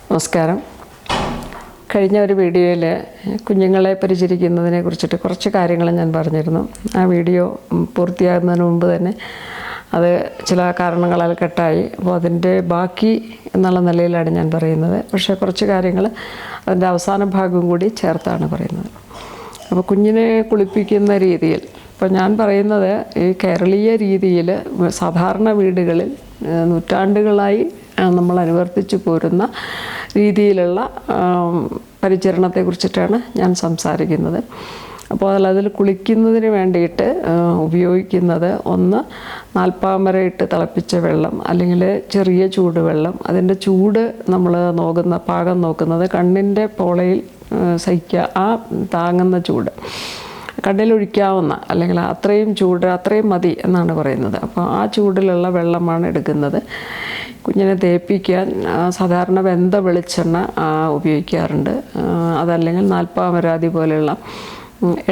നമസ്കാരം. കഴിഞ്ഞ ഒരു വീഡിയോയിൽ കുഞ്ഞുങ്ങളെ പരിചരിക്കുന്നതിനെ കുറിച്ചിട്ട് കുറച്ച് കാര്യങ്ങൾ ഞാൻ പറഞ്ഞിരുന്നു. ആ വീഡിയോ പൂർത്തിയാകുന്നതിന് മുമ്പ് തന്നെ അത് ചില കാരണങ്ങളാൽ കട്ടായി. അപ്പോൾ അതിൻ്റെ ബാക്കി എന്നുള്ള നിലയിലാണ് ഞാൻ പറയുന്നത്. പക്ഷേ കുറച്ച് കാര്യങ്ങൾ അതിൻ്റെ അവസാന ഭാഗവും കൂടി ചേർത്താണ് പറയുന്നത്. അപ്പോൾ കുഞ്ഞിനെ കുളിപ്പിക്കുന്ന രീതിയിൽ ഇപ്പോൾ ഞാൻ പറയുന്നത് ഈ കേരളീയ രീതിയിൽ സാധാരണ വീടുകളിൽ നൂറ്റാണ്ടുകളായി നമ്മൾ അനുവർത്തിച്ചു പോരുന്ന രീതിയിലുള്ള പരിചരണത്തെക്കുറിച്ചിട്ടാണ് ഞാൻ സംസാരിക്കുന്നത്. അപ്പോൾ അതിൽ കുളിക്കുന്നതിന് വേണ്ടിയിട്ട് ഉപയോഗിക്കുന്നത് ഒന്ന് നാൽപ്പാമരയിട്ട് തിളപ്പിച്ച വെള്ളം, അല്ലെങ്കിൽ ചെറിയ ചൂടുവെള്ളം. അതിൻ്റെ ചൂട് നമ്മൾ പാകം നോക്കുന്നത് കണ്ണിൻ്റെ പോളയിൽ താങ്ങുന്ന ചൂട്, കണ്ണിലൊഴിക്കാവുന്ന, അല്ലെങ്കിൽ അത്രയും ചൂട് അത്രയും മതി എന്നാണ് പറയുന്നത്. അപ്പോൾ ആ ചൂടിലുള്ള വെള്ളമാണ് എടുക്കുന്നത്. കുഞ്ഞിനെ തേപ്പിക്കാൻ സാധാരണ വെന്ത വെളിച്ചെണ്ണ ഉപയോഗിക്കാറുണ്ട്. അതല്ലെങ്കിൽ നാൽപ്പാമരാതി പോലെയുള്ള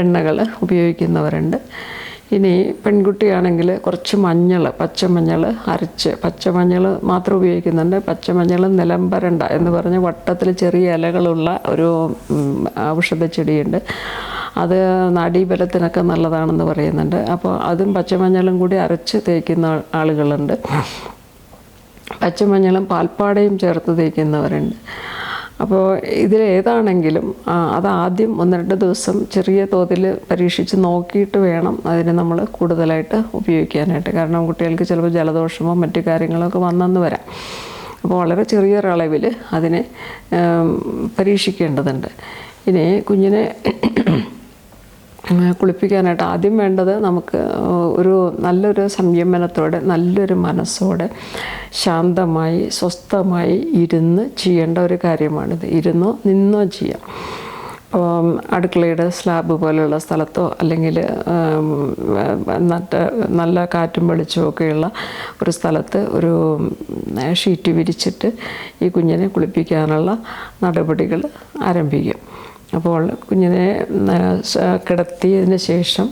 എണ്ണകൾ ഉപയോഗിക്കുന്നവരുണ്ട്. ഇനി പെൺകുട്ടിയാണെങ്കിൽ കുറച്ച് മഞ്ഞൾ, പച്ചമഞ്ഞൾ അരച്ച്, പച്ചമഞ്ഞൾ മാത്രം ഉപയോഗിക്കുന്നുണ്ട്. പച്ചമഞ്ഞൾ നിലംപരണ്ട എന്ന് പറഞ്ഞ് വട്ടത്തിൽ ചെറിയ ഇലകളുള്ള ഒരു ഔഷധ ചെടിയുണ്ട്. അത് നാഡീബലത്തിനൊക്കെ നല്ലതാണെന്ന് പറയുന്നുണ്ട്. അപ്പോൾ അതും പച്ചമഞ്ഞളും കൂടി അരച്ച് തേക്കുന്ന ആളുകളുണ്ട്. പച്ചമഞ്ഞളും പാൽപ്പാടയും ചേർത്ത് തേക്കുന്നവരുണ്ട്. അപ്പോൾ ഇതിലേതാണെങ്കിലും അതാദ്യം 1-2 ദിവസം ചെറിയ തോതിൽ പരീക്ഷിച്ച് നോക്കിയിട്ട് വേണം അതിന് നമ്മൾ കൂടുതലായിട്ട് ഉപയോഗിക്കാനായിട്ട്. കാരണം കുട്ടികൾക്ക് ചിലപ്പോൾ ജലദോഷമോ മറ്റു കാര്യങ്ങളൊക്കെ വന്നെന്ന് വരാം. അപ്പോൾ വളരെ ചെറിയൊരളവിൽ അതിനെ പരീക്ഷിക്കേണ്ടതുണ്ട്. ഇനി കുഞ്ഞിനെ കുളിപ്പിക്കാനായിട്ട് ആദ്യം വേണ്ടത് നമുക്ക് നല്ലൊരു സംയമനത്തോടെ, നല്ലൊരു മനസ്സോടെ, ശാന്തമായി, സ്വസ്ഥമായി ഇരുന്ന് ചെയ്യേണ്ട ഒരു കാര്യമാണിത്. ഇരുന്നോ നിന്നോ ചെയ്യാം. ഇപ്പോൾ അടുക്കളയുടെ സ്ലാബ് പോലെയുള്ള സ്ഥലത്തോ, അല്ലെങ്കിൽ നല്ല കാറ്റും വെളിച്ചവും ഒക്കെയുള്ള ഒരു സ്ഥലത്ത് ഒരു ഷീറ്റ് വിരിച്ചിട്ട് ഈ കുഞ്ഞിനെ കുളിപ്പിക്കാനുള്ള നടപടികൾ ആരംഭിക്കും. അപ്പോൾ കുഞ്ഞിനെ കിടത്തിയതിന് ശേഷം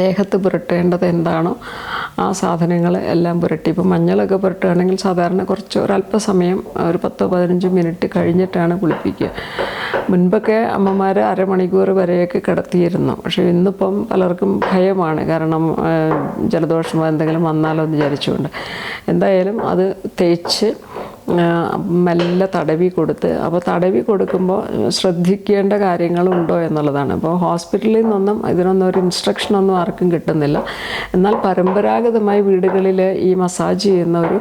ദേഹത്ത് പുരട്ടേണ്ടത് എന്താണോ ആ സാധനങ്ങൾ എല്ലാം പുരട്ടി. ഇപ്പോൾ മഞ്ഞളൊക്കെ പുരട്ടുകയാണെങ്കിൽ സാധാരണ ഒരല്പസമയം, ഒരു 10-15 മിനിറ്റ് കഴിഞ്ഞിട്ടാണ് കുളിപ്പിക്കുക. മുൻപൊക്കെ അമ്മമാർ അരമണിക്കൂർ വരെയൊക്കെ കിടത്തിയിരുന്നു. പക്ഷേ ഇന്നിപ്പം പലർക്കും ഭയമാണ്. കാരണം ജലദോഷമോ എന്തെങ്കിലും വന്നാലോ എന്ന് വിചാരിച്ചുകൊണ്ട് എന്തായാലും അത് തേച്ച് മെല്ലെ തടവി കൊടുത്ത്. അപ്പോൾ തടവി കൊടുക്കുമ്പോൾ ശ്രദ്ധിക്കേണ്ട കാര്യങ്ങളുണ്ടോ എന്നുള്ളതാണ്. അപ്പോൾ ഹോസ്പിറ്റലിൽ നിന്നൊന്നും ഇതിനൊന്നും ഒരു ഇൻസ്ട്രക്ഷനൊന്നും ആർക്കും കിട്ടുന്നില്ല. എന്നാൽ പരമ്പരാഗതമായി വീടുകളിൽ ഈ മസാജ് ചെയ്യുന്ന ഒരു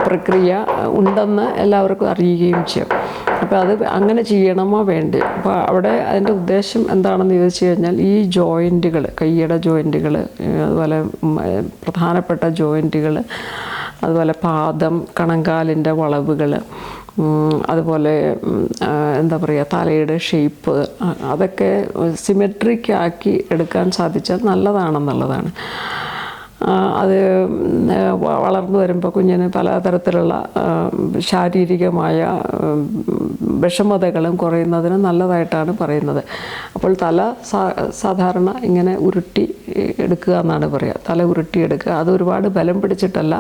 പ്രക്രിയ ഉണ്ടെന്ന് എല്ലാവർക്കും അറിയുകയും ചെയ്യും. അപ്പോൾ അത് അങ്ങനെ ചെയ്യണമോ വേണ്ടേ? അപ്പോൾ അവിടെ അതിൻ്റെ ഉദ്ദേശം എന്താണെന്ന് ചോദിച്ചു കഴിഞ്ഞാൽ ഈ ജോയിൻറ്റുകൾ, കൈയുടെ ജോയിൻറ്റുകൾ, അതുപോലെ പ്രധാനപ്പെട്ട ജോയിൻറ്റുകൾ, അതുപോലെ പാദം, കണങ്കാലിൻ്റെ വളവുകൾ, അതുപോലെ എന്താ പറയുക, തലയുടെ ഷേപ്പ്, അതൊക്കെ സിമെട്രിക് ആക്കി എടുക്കാൻ സാധിച്ചാൽ നല്ലതാണെന്നുള്ളതാണ്. അത് വളർന്നു വരുമ്പോൾ കുഞ്ഞിന് പലതരത്തിലുള്ള ശാരീരികമായ വിഷമതകളും കുറയുന്നതിന് നല്ലതായിട്ടാണ് പറയുന്നത്. അപ്പോൾ തല സാധാരണ ഇങ്ങനെ ഉരുട്ടി എടുക്കുക എന്നാണ് പറയുക. തല ഉരുട്ടിയെടുക്കുക. അത് ഒരുപാട് ബലം പിടിച്ചിട്ടല്ല,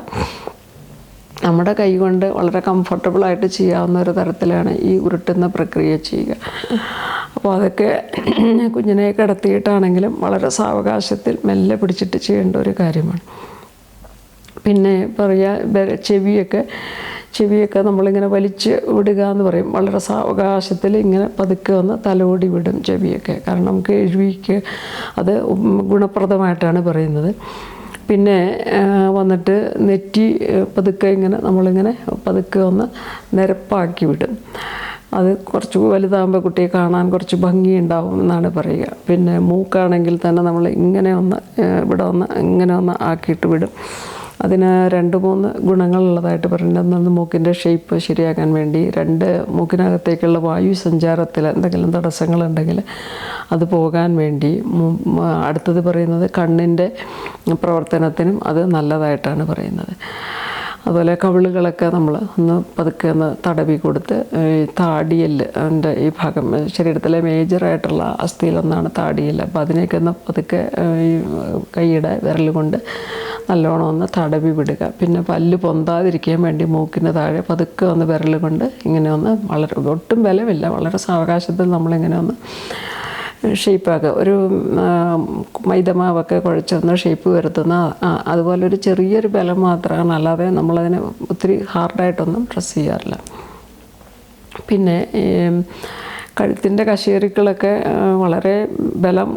നമ്മുടെ കൈ കൊണ്ട് വളരെ കംഫർട്ടബിളായിട്ട് ചെയ്യാവുന്ന ഒരു തരത്തിലാണ് ഈ ഉരുട്ടുന്ന പ്രക്രിയ ചെയ്യുക. അപ്പോൾ അതൊക്കെ കുഞ്ഞിനെ കിടത്തിയിട്ടാണെങ്കിലും വളരെ സാവകാശത്തിൽ മെല്ലെ പിടിച്ചിട്ട് ചെയ്യേണ്ട ഒരു കാര്യമാണ്. പിന്നെ ചെവിയൊക്കെ നമ്മളിങ്ങനെ വലിച്ച് വിടുക എന്ന് പറയും. വളരെ സാവകാശത്തിൽ ഇങ്ങനെ പതുക്കെ ഒന്ന് തലോടി വിടും ചെവിയൊക്കെ. കാരണം കേൾവിക്ക് അത് ഗുണപ്രദമായിട്ടാണ് പറയുന്നത്. പിന്നെ വന്നിട്ട് നെറ്റി പതുക്കെ നമ്മളിങ്ങനെ പതുക്കെ ഒന്ന് നിരപ്പാക്കി വിടും. അത് കുറച്ച് വലുതാകുമ്പോൾ കുട്ടിയെ കാണാൻ കുറച്ച് ഭംഗിയുണ്ടാവും എന്നാണ് പറയുക. പിന്നെ മൂക്കാണെങ്കിൽ തന്നെ നമ്മൾ ഇങ്ങനെ ഒന്ന് ആക്കിയിട്ട് വിടും. അതിന് 2-3 ഗുണങ്ങളുള്ളതായിട്ട് പറയുന്നത്. ഒന്ന്, മൂക്കിൻ്റെ ഷേപ്പ് ശരിയാക്കാൻ വേണ്ടി. 2, മൂക്കിനകത്തേക്കുള്ള വായു സഞ്ചാരത്തിൽ എന്തെങ്കിലും തടസ്സങ്ങളുണ്ടെങ്കിൽ അത് പോകാൻ വേണ്ടി. അടുത്തത് പറയുന്നത് കണ്ണിൻ്റെ പ്രവർത്തനത്തിനും അത് നല്ലതായിട്ടാണ് പറയുന്നത്. അതുപോലെ കവിളുകളൊക്കെ നമ്മൾ പതുക്കെ തടവി കൊടുത്ത് താടിയെല്ല്, അതിൻ്റെ ഈ ഭാഗം ശരീരത്തിലെ മേജറായിട്ടുള്ള അസ്ഥിയിലൊന്നാണ് താടിയെല്ല്. അപ്പോൾ അതിനെയൊക്കെ പതുക്കെ ഈ കൈയുടെ വിരൽ കൊണ്ട് നല്ലോണം ഒന്ന് തടവി വിടുക. പിന്നെ പല്ല് പൊന്താതിരിക്കാൻ വേണ്ടി മൂക്കിന് താഴെ പതുക്കെ ഒന്ന് വിരൽ കൊണ്ട് ഇങ്ങനെ ഒന്ന് വളരെ ഒട്ടും ബലമില്ല, വളരെ സാവകാശത്തിൽ നമ്മളിങ്ങനെ ഒന്ന് ഷേപ്പാക്കുക. ഒരു മൈദമാവൊക്കെ കുഴച്ചൊന്ന് ഷേപ്പ് വരുത്തുന്ന അതുപോലെ ഒരു ചെറിയൊരു ബലം മാത്രമാണ്, അല്ലാതെ നമ്മളതിനെ ഒത്തിരി ഹാർഡായിട്ടൊന്നും പ്രസ് ചെയ്യാറില്ല. പിന്നെ കഴുത്തിൻ്റെ കശേരുക്കളൊക്കെ വളരെ ബലം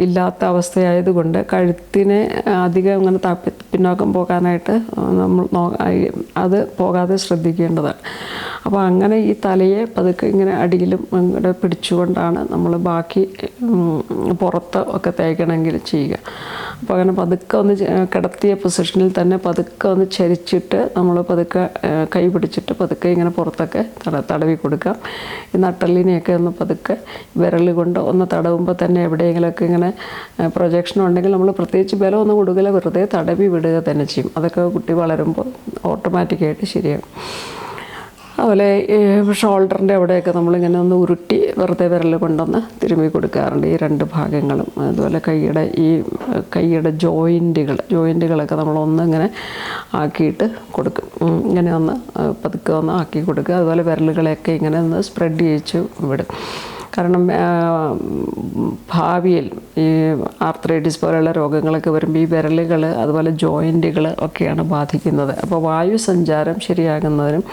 ഇല്ലാത്ത അവസ്ഥയായതുകൊണ്ട് കഴുത്തിനെ അധികം അങ്ങനെ പിന്നോക്കം പോകാനായിട്ട് നമ്മൾ അത് പോകാതെ ശ്രദ്ധിക്കേണ്ടതാണ്. അപ്പോൾ അങ്ങനെ ഈ തലയെ പതുക്കെ ഇങ്ങനെ അടിയിലും ഇങ്ങനെ പിടിച്ചുകൊണ്ടാണ് നമ്മൾ ബാക്കി പുറത്ത് ഒക്കെ തേക്കണമെങ്കിൽ ചെയ്യുക. അപ്പോൾ അങ്ങനെ പതുക്കെ ഒന്ന് കിടത്തിയ പൊസിഷനിൽ തന്നെ പതുക്കെ ഒന്ന് ചരിച്ചിട്ട് നമ്മൾ പതുക്കെ കൈ പിടിച്ചിട്ട് പതുക്കെ ഇങ്ങനെ പുറത്തൊക്കെ തടവി കൊടുക്കാം. ഈ നട്ടെല്ലിനെയൊക്കെ ഒന്ന് പതുക്കെ വിരൽ കൊണ്ട് ഒന്ന് തടവുമ്പോൾ തന്നെ എവിടെയെങ്കിലുമൊക്കെ ഇങ്ങനെ പ്രൊജക്ഷൻ ഉണ്ടെങ്കിൽ നമ്മൾ പ്രത്യേകിച്ച് ബലം ഒന്നും കൊടുക്കില്ല, വെറുതെ തടവി വിടുക തന്നെ ചെയ്യും. അതൊക്കെ കുട്ടി വളരുമ്പോൾ ഓട്ടോമാറ്റിക്കായിട്ട് ശരിയാകും. അതുപോലെ ഷോൾഡറിൻ്റെ അവിടെയൊക്കെ നമ്മളിങ്ങനെ ഒന്ന് ഉരുട്ടി വെറുതെ വിരൽ കൊണ്ടൊന്ന് തിരുമ്മി കൊടുക്കാറുണ്ട് ഈ രണ്ട് ഭാഗങ്ങളും. അതുപോലെ കൈയുടെ ജോയിൻറ്റുകളൊക്കെ നമ്മളൊന്ന് ഇങ്ങനെ ആക്കിയിട്ട് കൊടുക്കും. ഇങ്ങനെ ഒന്ന് പതുക്കെ ഒന്ന് ആക്കി കൊടുക്കുക. അതുപോലെ വിരലുകളെയൊക്കെ ഇങ്ങനെ ഒന്ന് സ്പ്രെഡ് ചെയ്യിച്ച് വിടും. കാരണം ഭാവിയിൽ ഈ ആർത്രൈറ്റിസ് പോലെയുള്ള രോഗങ്ങളൊക്കെ വരുമ്പോൾ ഈ വിരലുകൾ അതുപോലെ ജോയിൻറ്റുകൾ ഒക്കെയാണ് ബാധിക്കുന്നത്. അപ്പോൾ വായുസഞ്ചാരം ശരിയാകുന്നതിനും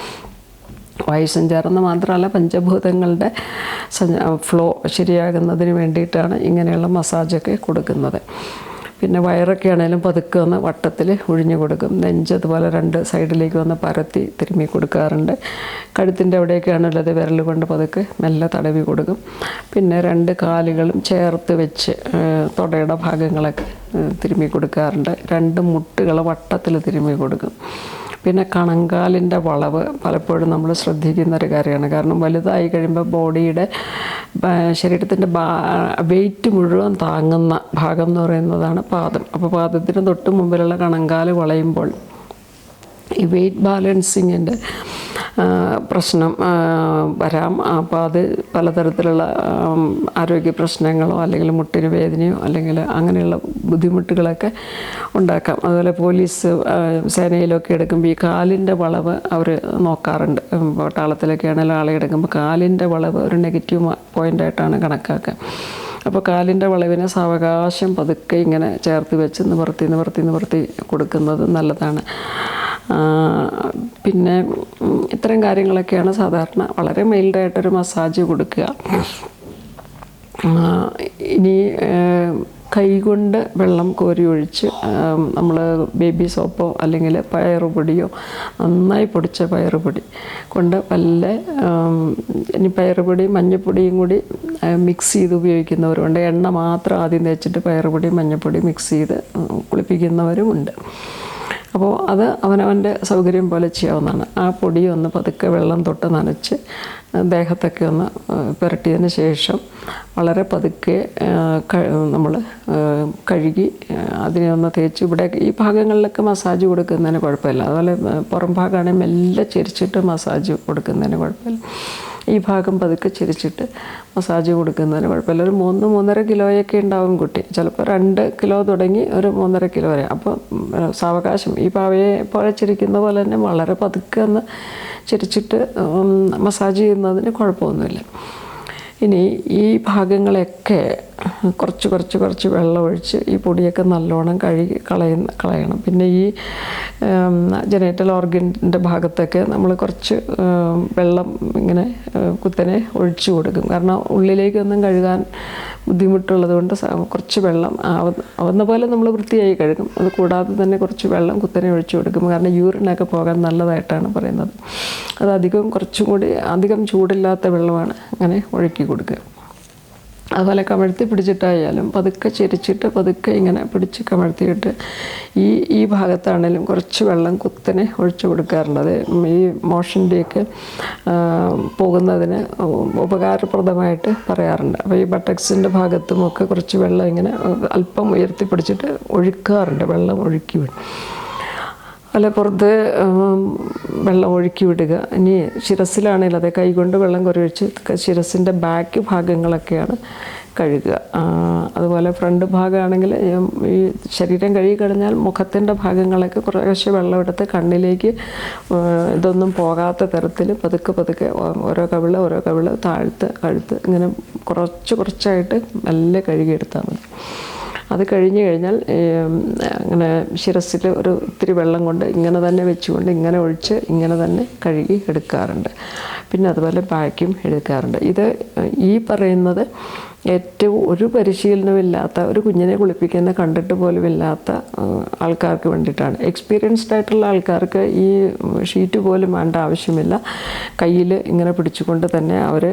വായുസഞ്ചാരം എന്ന് മാത്രമല്ല പഞ്ചഭൂതങ്ങളുടെ ഫ്ലോ ശരിയാകുന്നതിന് വേണ്ടിയിട്ടാണ് ഇങ്ങനെയുള്ള മസാജൊക്കെ കൊടുക്കുന്നത്. പിന്നെ വയറൊക്കെ ആണെങ്കിലും പതുക്കെ ഒന്ന് വട്ടത്തിൽ ഒഴിഞ്ഞു കൊടുക്കും. നെഞ്ച് അതുപോലെ രണ്ട് സൈഡിലേക്ക് വന്ന് പരത്തി തിരുമ്മി കൊടുക്കാറുണ്ട്. കഴുത്തിൻ്റെ അവിടെയൊക്കെ ആണുള്ളത് വിരൽ കൊണ്ട് പതുക്കെ മെല്ലെ തടവി കൊടുക്കും. പിന്നെ രണ്ട് കാലുകളും ചേർത്ത് വെച്ച് തുടയുടെ ഭാഗങ്ങളൊക്കെ തിരുമ്മി കൊടുക്കാറുണ്ട്. രണ്ട് മുട്ടുകൾ വട്ടത്തിൽ തിരുമ്മി കൊടുക്കും. പിന്നെ കണങ്കാലിൻ്റെ വളവ് പലപ്പോഴും നമ്മൾ ശ്രദ്ധിക്കുന്നൊരു കാര്യമാണ്. കാരണം വലുതായി കഴിയുമ്പോൾ ബോഡിയുടെ ശരീരത്തിൻ്റെ വെയിറ്റ് മുഴുവൻ താങ്ങുന്ന ഭാഗം എന്ന് പറയുന്നതാണ് പാദം. അപ്പോൾ പാദത്തിന് തൊട്ട് മുമ്പിലുള്ള കണങ്കാല് വളയുമ്പോൾ ഈ വെയിറ്റ് ബാലൻസിങ്ങിൻ്റെ പ്രശ്നം വരാം. അപ്പോൾ അത് പലതരത്തിലുള്ള ആരോഗ്യ പ്രശ്നങ്ങളോ അല്ലെങ്കിൽ മുട്ടിന് വേദനയോ അല്ലെങ്കിൽ അങ്ങനെയുള്ള ബുദ്ധിമുട്ടുകളൊക്കെ ഉണ്ടാക്കാം. അതുപോലെ പോലീസ് സേനയിലൊക്കെ എടുക്കുമ്പോൾ ഈ കാലിൻ്റെ വളവ് അവർ നോക്കാറുണ്ട്. പട്ടാളത്തിലൊക്കെ ആണെങ്കിലും ആളെ എടുക്കുമ്പോൾ കാലിൻ്റെ വളവ് ഒരു നെഗറ്റീവ് പോയിൻ്റായിട്ടാണ് കണക്കാക്കുക. അപ്പോൾ കാലിൻ്റെ വളവിനെ സാവകാശം പതുക്കെ ഇങ്ങനെ ചേർത്ത് വെച്ച് നിവർത്തി കൊടുക്കുന്നത് നല്ലതാണ്. പിന്നെ ഇത്തരം കാര്യങ്ങളൊക്കെയാണ് സാധാരണ വളരെ മൈൽഡായിട്ടൊരു മസാജ് കൊടുക്കുക. ഇനി കൈകൊണ്ട് വെള്ളം കോരി ഒഴിച്ച് നമ്മൾ ബേബി സോപ്പോ അല്ലെങ്കിൽ പയറുപൊടിയോ നന്നായി പൊടിച്ച പയറുപൊടി കൊണ്ട് ഇനി പയറുപൊടിയും മഞ്ഞൾപ്പൊടിയും കൂടി മിക്സ് ചെയ്ത് ഉപയോഗിക്കുന്നവരുണ്ട്. എണ്ണ മാത്രം ആദ്യം തേച്ചിട്ട് പയറുപൊടി മഞ്ഞൾപ്പൊടി മിക്സ് ചെയ്ത് കുളിപ്പിക്കുന്നവരുമുണ്ട്. അപ്പോൾ അത് അവനവൻ്റെ സൗകര്യം പോലെ ചെയ്യാവുന്നതാണ്. ആ പൊടി ഒന്ന് പതുക്കെ വെള്ളം തൊട്ട് നനച്ച് ദേഹത്തൊക്കെ ഒന്ന് പുരട്ടിയതിന് ശേഷം വളരെ പതുക്കെ നമ്മൾ കഴുകി അതിനെ ഒന്ന് തേച്ച് ഇവിടെ ഈ ഭാഗങ്ങളിലൊക്കെ മസാജ് കൊടുക്കുന്നതിന് കുഴപ്പമില്ല. അതുപോലെ പുറം ഭാഗമാണെങ്കിൽ മെല്ലെ ചെരിച്ചിട്ട് മസാജ് കൊടുക്കുന്നതിന് കുഴപ്പമില്ല. ഈ ഭാഗം പതുക്കെ ചിരിച്ചിട്ട് മസാജ് കൊടുക്കുന്നതിന് കുഴപ്പമില്ല. ഒരു 3-3.5 കിലോയൊക്കെ ഉണ്ടാവും കുട്ടി. ചിലപ്പോൾ 2 കിലോ തുടങ്ങി ഒരു 3.5 കിലോ വരെ. അപ്പോൾ സാവകാശം ഈ പാവയെ പോലെ ചിരിക്കുന്ന പോലെ തന്നെ വളരെ പതുക്കെ ഒന്ന് ചിരിച്ചിട്ട് മസാജ് ചെയ്യുന്നതിന് കുഴപ്പമൊന്നുമില്ല. ഇനി ഈ ഭാഗങ്ങളൊക്കെ കുറച്ച് വെള്ളം ഒഴിച്ച് ഈ പൊടിയൊക്കെ നല്ലോണം കഴുകി കളയണം. പിന്നെ ഈ ജനേറ്റൽ ഓർഗൻ്റെ ഭാഗത്തൊക്കെ നമ്മൾ കുറച്ച് വെള്ളം ഇങ്ങനെ കുത്തനെ ഒഴിച്ചു കൊടുക്കും. കാരണം ഉള്ളിലേക്കൊന്നും കഴുകാൻ ബുദ്ധിമുട്ടുള്ളത് കൊണ്ട് കുറച്ച് വെള്ളം ആവുന്ന പോലെ നമ്മൾ വൃത്തിയായി കഴുകും. അത് കൂടാതെ തന്നെ കുറച്ച് വെള്ളം കുത്തനെ ഒഴിച്ചു കൊടുക്കും. കാരണം യൂറിനൊക്കെ പോകാൻ നല്ലതായിട്ടാണ് പറയുന്നത്. അത് കുറച്ചും കൂടി അധികം ചൂടില്ലാത്ത വെള്ളമാണ് അങ്ങനെ ഒഴുക്കി കൊടുക്കുക. അതുപോലെ കമഴ്ത്തി പിടിച്ചിട്ടായാലും പതുക്കെ ചിരിച്ചിട്ട് പതുക്കെ ഇങ്ങനെ പിടിച്ച് കമഴ്ത്തിയിട്ട് ഈ ഭാഗത്താണെങ്കിലും കുറച്ച് വെള്ളം കുത്തനെ ഒഴിച്ചു കൊടുക്കാറുണ്ട്. അത് ഈ മോഷൻ്റെയൊക്കെ പോകുന്നതിന് ഉപകാരപ്രദമായിട്ട് പറയാറുണ്ട്. അപ്പോൾ ഈ ബട്ടക്സിൻ്റെ ഭാഗത്തുമൊക്കെ കുറച്ച് വെള്ളം ഇങ്ങനെ അല്പം ഉയർത്തി പിടിച്ചിട്ട് ഒഴുക്കാറുണ്ട്, വെള്ളം ഒഴുക്കി വിടും. അല്ല പുറത്ത് വെള്ളം ഒഴുക്കി വിടുക. ഇനി ശിരസിലാണെങ്കിൽ അതെ കൈകൊണ്ട് വെള്ളം കുരവച്ച് ശിരസിൻ്റെ ബാക്ക് ഭാഗങ്ങളൊക്കെയാണ് കഴുകുക. അതുപോലെ ഫ്രണ്ട് ഭാഗമാണെങ്കിൽ ഈ ശരീരം കഴുകി കഴിഞ്ഞാൽ മുഖത്തിൻ്റെ ഭാഗങ്ങളൊക്കെ കുറേശ്ശെ വെള്ളം എടുത്ത് കണ്ണിലേക്ക് ഇതൊന്നും പോകാത്ത തരത്തിൽ പതുക്കെ പതുക്കെ ഓരോ കവിള് താഴ്ത്ത് കഴുത്ത് ഇങ്ങനെ കുറച്ചായിട്ട് മെല്ലെ കഴുകിയെടുത്താൽ മതി. അത് കഴിഞ്ഞ് കഴിഞ്ഞാൽ അങ്ങനെ ശിരസിൽ ഒരു ഇത്തിരി വെള്ളം കൊണ്ട് ഇങ്ങനെ തന്നെ വെച്ചുകൊണ്ട് ഇങ്ങനെ ഒഴിച്ച് ഇങ്ങനെ തന്നെ കഴുകി എടുക്കാറുണ്ട്. പിന്നെ അതുപോലെ ബാക്കും എടുക്കാറുണ്ട്. ഇത് ഈ പറയുന്നത് ഏറ്റവും ഒരു പരിശീലനമില്ലാത്ത ഒരു കുഞ്ഞിനെ കുളിപ്പിക്കുന്ന കണ്ടിട്ട് പോലും ഇല്ലാത്ത ആൾക്കാർക്ക് വേണ്ടിയിട്ടാണ്. എക്സ്പീരിയൻസ്ഡ് ആയിട്ടുള്ള ആൾക്കാർക്ക് ഈ ഷീറ്റ് പോലും വേണ്ട ആവശ്യമില്ല. കയ്യിൽ ഇങ്ങനെ പിടിച്ചുകൊണ്ട് തന്നെ അവർ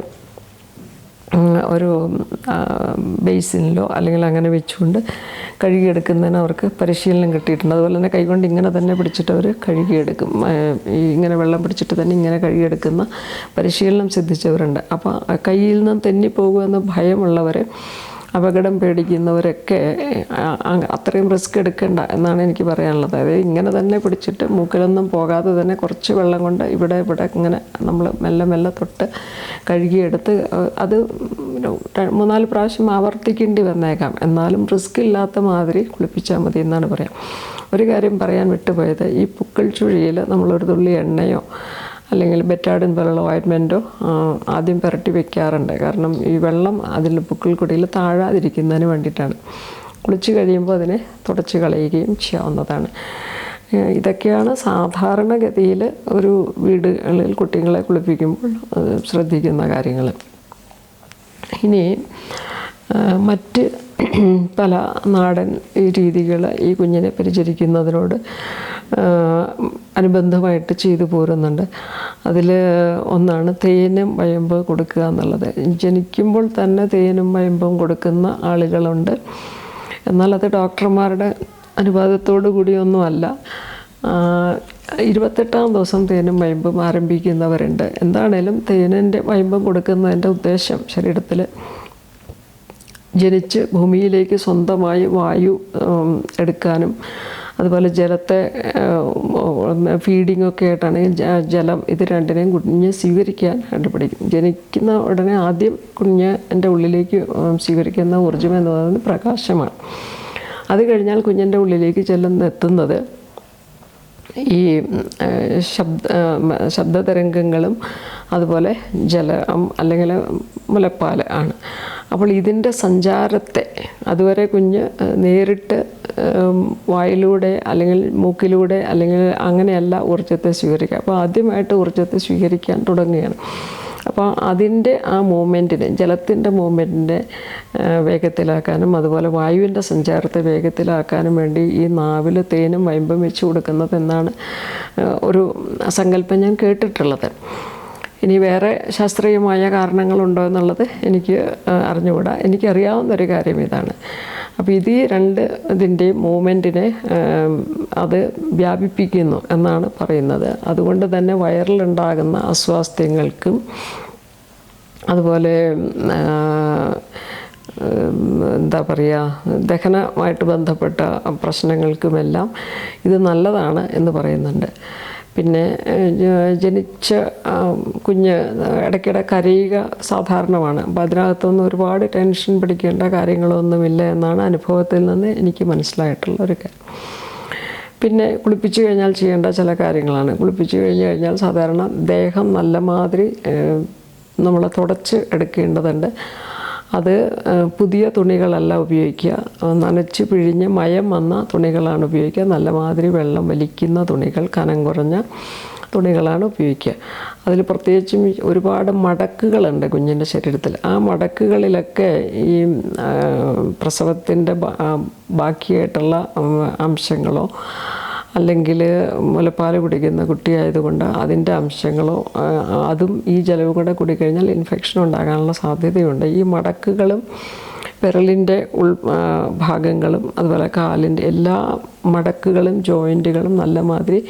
ഒരു ബേസിനിലോ അല്ലെങ്കിൽ അങ്ങനെ വെച്ചുകൊണ്ട് കഴുകിയെടുക്കുന്നതിന് അവർക്ക് പരിശീലനം കിട്ടിയിട്ടുണ്ട്. അതുപോലെ തന്നെ കൈകൊണ്ട് ഇങ്ങനെ തന്നെ പിടിച്ചിട്ട് അവർ കഴുകിയെടുക്കും. ഇങ്ങനെ വെള്ളം പിടിച്ചിട്ട് തന്നെ ഇങ്ങനെ കഴുകിയെടുക്കുന്ന പരിശീലനം സിദ്ധിച്ചവരുണ്ട്. അപ്പോൾ കയ്യിൽ നിന്ന് തെന്നിപ്പോകുമെന്ന് ഭയമുള്ളവർ, അപകടം പേടിക്കുന്നവരൊക്കെ അത്രയും റിസ്ക് എടുക്കേണ്ട എന്നാണ് എനിക്ക് പറയാനുള്ളത്. അതായത് ഇങ്ങനെ തന്നെ പിടിച്ചിട്ട് മൂക്കിലൊന്നും പോകാതെ തന്നെ കുറച്ച് വെള്ളം കൊണ്ട് ഇവിടെ ഇങ്ങനെ നമ്മൾ മെല്ലെ തൊട്ട് കഴുകിയെടുത്ത് അത് 3-4 പ്രാവശ്യം ആവർത്തിക്കേണ്ടി വന്നേക്കാം. എന്നാലും റിസ്ക് ഇല്ലാത്ത മാതിരി കുളിപ്പിച്ചാൽ മതി എന്നാണ് പറയാം. ഒരു കാര്യം പറയാൻ വിട്ടുപോയത്, ഈ പുക്കിൾ ചുഴിയിൽ നമ്മളൊരു തുള്ളി എണ്ണയോ അല്ലെങ്കിൽ ബെറ്റാഡിൻ പോലുള്ള ഓയിൻമെൻറ്റോ ആദ്യം പുരട്ടി വെക്കാറുണ്ട്. കാരണം ഈ വെള്ളം അതിൽ പുക്കിൾക്കുടിയിൽ താഴാതിരിക്കുന്നതിന് വേണ്ടിയിട്ടാണ്. കുളിച്ച് കഴിയുമ്പോൾ അതിനെ തുടച്ച് കളയുകയും ചെയ്യാവുന്നതാണ്. ഇതൊക്കെയാണ് സാധാരണഗതിയിൽ ഒരു വീടുകളിൽ കുട്ടികളെ കുളിപ്പിക്കുമ്പോൾ ശ്രദ്ധിക്കുന്ന കാര്യങ്ങൾ. ഇനി മറ്റ് പല നാടൻ രീതികൾ ഈ കുഞ്ഞിനെ പരിചരിക്കുന്നതിനോട് അനുബന്ധമായിട്ട് ചെയ്തു പോരുന്നുണ്ട്. അതിൽ ഒന്നാണ് തേനും വയമ്പ് കൊടുക്കുക എന്നുള്ളത്. ജനിക്കുമ്പോൾ തന്നെ തേനും വയമ്പും കൊടുക്കുന്ന ആളുകളുണ്ട്. എന്നാൽ അത് ഡോക്ടർമാരുടെ അനുവാദത്തോടു കൂടിയൊന്നുമല്ല. 28-ാം ദിവസം തേനും വയമ്പും ആരംഭിക്കുന്നവരുണ്ട്. എന്താണേലും തേനിൻ്റെ വയമ്പും കൊടുക്കുന്നതിൻ്റെ ഉദ്ദേശം ശരീരത്തിൽ ജനിച്ച് ഭൂമിയിലേക്ക് സ്വന്തമായി വായു എടുക്കാനും അതുപോലെ ജലത്തെ ഫീഡിങ്ങൊക്കെ ആയിട്ടാണ് ജലം ഇത് രണ്ടിനെയും കുഞ്ഞ് സ്വീകരിക്കാൻ കണ്ടുപിടിക്കും. ജനിക്കുന്ന ഉടനെ ആദ്യം കുഞ്ഞിൻ്റെ ഉള്ളിലേക്ക് സ്വീകരിക്കുന്ന ഊർജ്ജം എന്ന് പറയുന്നത് പ്രകാശമാണ്. അത് കഴിഞ്ഞാൽ കുഞ്ഞിൻ്റെ ഉള്ളിലേക്ക് എത്തുന്നത് ഈ ശബ്ദതരംഗങ്ങളും അതുപോലെ ജലം അല്ലെങ്കിൽ മുലപ്പാൽ ആണ്. അപ്പോൾ ഇതിൻ്റെ സഞ്ചാരത്തെ അതുവരെ കുഞ്ഞ് നേരിട്ട് വായിലൂടെ അല്ലെങ്കിൽ മൂക്കിലൂടെ അല്ലെങ്കിൽ അങ്ങനെയല്ല ഊർജ്ജത്തെ സ്വീകരിക്കുക. അപ്പോൾ ആദ്യമായിട്ട് ഊർജ്ജത്തെ സ്വീകരിക്കാൻ തുടങ്ങുകയാണ്. അപ്പോൾ അതിൻ്റെ ആ മൂവ്മെൻറ്റിനെ, ജലത്തിൻ്റെ മൂവ്മെൻറ്റിനെ വേഗത്തിലാക്കാനും അതുപോലെ വായുവിൻ്റെ സഞ്ചാരത്തെ വേഗത്തിലാക്കാനും വേണ്ടി ഈ നാവിൽ തേനും വയമ്പും വെച്ച് കൊടുക്കുന്നത് എന്നാണ് ഒരു സങ്കല്പം ഞാൻ കേട്ടിട്ടുള്ളത്. ഇനി വേറെ ശാസ്ത്രീയമായ കാരണങ്ങളുണ്ടോ എന്നുള്ളത് എനിക്ക് അറിഞ്ഞുകൂടാ. എനിക്കറിയാവുന്നൊരു കാര്യം ഇതാണ്. അപ്പോൾ ഇത് ഈ ഇതിൻ്റെയും മൂവ്മെൻറ്റിനെ അത് വ്യാപിപ്പിക്കുന്നു എന്നാണ് പറയുന്നത്. അതുകൊണ്ട് തന്നെ വയറിലുണ്ടാകുന്ന അസ്വാസ്ഥ്യങ്ങൾക്കും അതുപോലെ എന്താ പറയുക ദഹനമായിട്ട് ബന്ധപ്പെട്ട പ്രശ്നങ്ങൾക്കുമെല്ലാം ഇത് നല്ലതാണ് എന്ന് പറയുന്നുണ്ട്. പിന്നെ ജനിച്ച കുഞ്ഞ് ഇടയ്ക്കിടെ കരയുക സാധാരണമാണ്. അപ്പോൾ അതിനകത്തൊന്നും ഒരുപാട് ടെൻഷൻ പിടിക്കേണ്ട കാര്യങ്ങളൊന്നുമില്ല എന്നാണ് അനുഭവത്തിൽ നിന്ന് എനിക്ക് മനസ്സിലായിട്ടുള്ള ഒരു കാര്യം. പിന്നെ കുളിപ്പിച്ച് കഴിഞ്ഞാൽ ചെയ്യേണ്ട ചില കാര്യങ്ങളാണ്. കുളിപ്പിച്ച് കഴിഞ്ഞാൽ സാധാരണ ദേഹം നല്ല മാതിരി നമ്മൾ തുടച്ച് എടുക്കേണ്ടതുണ്ട്. അത് പുതിയ തുണികളല്ല ഉപയോഗിക്കുക. നനച്ച് പിഴിഞ്ഞ് മയം വന്ന തുണികളാണ് ഉപയോഗിക്കുക. നല്ല മാതിരി വെള്ളം വലിക്കുന്ന തുണികൾ, കനം കുറഞ്ഞ തുണികളാണ് ഉപയോഗിക്കുക. അതിൽ പ്രത്യേകിച്ചും ഒരുപാട് മടക്കുകളുണ്ട് കുഞ്ഞിൻ്റെ ശരീരത്തിൽ. ആ മടക്കുകളിലൊക്കെ ഈ പ്രസവത്തിൻ്റെ ബാക്കിയായിട്ടുള്ള അംശങ്ങളോ അല്ലെങ്കിൽ മുലപ്പാൽ കുടിക്കുന്ന കുട്ടിയായതുകൊണ്ട് അതിൻ്റെ അംശങ്ങളോ അതും ഈ ജലവും കൂടെ കുടിക്കഴിഞ്ഞാൽ ഇൻഫെക്ഷൻ ഉണ്ടാകാനുള്ള സാധ്യതയുണ്ട്. ഈ മടക്കുകളും വിരലിൻ്റെ ഭാഗങ്ങളും അതുപോലെ കാലിൻ്റെ എല്ലാ മടക്കുകളും ജോയിൻറ്റുകളും നല്ല മാതിരി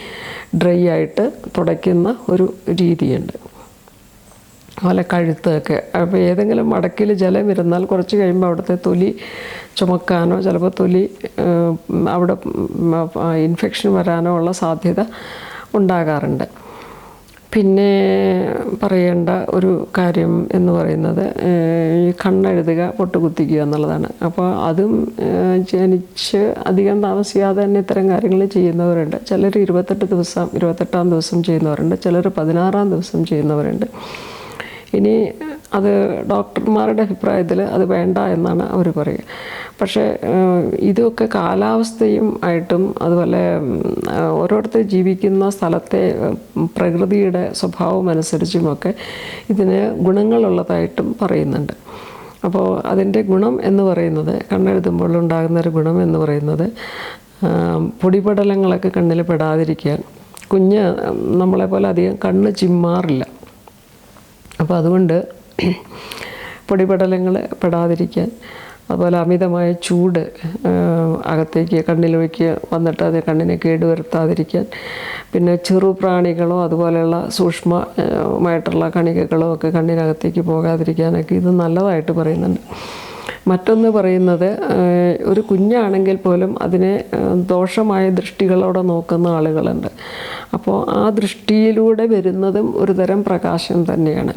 ഡ്രൈ ആയിട്ട് തുടയ്ക്കുന്ന ഒരു രീതിയുണ്ട്. അതുപോലെ കഴുത്തൊക്കെ. അപ്പോൾ ഏതെങ്കിലും മടക്കിൽ ജലം ഇരുന്നാൽ കുറച്ച് കഴിയുമ്പോൾ അവിടുത്തെ തൊലി ചുമക്കാനോ ചിലപ്പോൾ തൊലി അവിടെ ഇൻഫെക്ഷൻ വരാനോ ഉള്ള സാധ്യത ഉണ്ടാകാറുണ്ട്. പിന്നെ പറയേണ്ട ഒരു കാര്യം എന്ന് പറയുന്നത് ഈ കണ്ണെഴുതുക, പൊട്ട് കുത്തിക്കുക എന്നുള്ളതാണ്. അപ്പോൾ അതും ജനിച്ച് അധികം താമസിയാതെ തന്നെ ഇത്തരം കാര്യങ്ങൾ ചെയ്യുന്നവരുണ്ട്. ചിലർ 28-ാം ദിവസം ചെയ്യുന്നവരുണ്ട്, ചിലർ 16-ാം ദിവസം ചെയ്യുന്നവരുണ്ട്. ഇനി അത് ഡോക്ടർമാരുടെ അഭിപ്രായത്തിൽ അത് വേണ്ട എന്നാണ് അവർ പറയുക. പക്ഷേ ഇതൊക്കെ കാലാവസ്ഥയും ആയിട്ടും അതുപോലെ ഓരോരുത്തർ ജീവിക്കുന്ന സ്ഥലത്തെ പ്രകൃതിയുടെ സ്വഭാവം അനുസരിച്ചുമൊക്കെ ഇതിന് ഗുണങ്ങളുള്ളതായിട്ടും പറയുന്നുണ്ട്. അപ്പോൾ അതിൻ്റെ ഗുണം എന്ന് പറയുന്നത്, കണ്ണെഴുതുമ്പോൾ ഉണ്ടാകുന്നൊരു ഗുണം എന്ന് പറയുന്നത് പൊടിപടലങ്ങളൊക്കെ കണ്ണിൽ പെടാതിരിക്കാൻ. കുഞ്ഞ് നമ്മളെപ്പോലെ അധികം കണ്ണ് ചിമ്മാറില്ല. അപ്പോൾ അതുകൊണ്ട് പൊടിപടലങ്ങൾ പെടാതിരിക്കാൻ, അതുപോലെ അമിതമായ ചൂട് അകത്തേക്ക് കണ്ണിലേക്ക് വന്നിട്ട് അത് കണ്ണിനെ കേടുവരുത്താതിരിക്കാൻ, പിന്നെ ചെറുപ്രാണികളോ അതുപോലെയുള്ള സൂക്ഷ്മമായിട്ടുള്ള കണികകളോ ഒക്കെ കണ്ണിനകത്തേക്ക് പോകാതിരിക്കാനൊക്കെ ഇത് നല്ലതായിട്ട് പറയുന്നുണ്ട്. മറ്റൊന്ന് പറയുന്നത്, ഒരു കുഞ്ഞാണെങ്കിൽ പോലും അതിനെ ദോഷമായ ദൃഷ്ടികളോടെ നോക്കുന്ന ആളുകളുണ്ട്. അപ്പോൾ ആ ദൃഷ്ടിയിലൂടെ വരുന്നതും ഒരു തരം പ്രകാശം തന്നെയാണ്.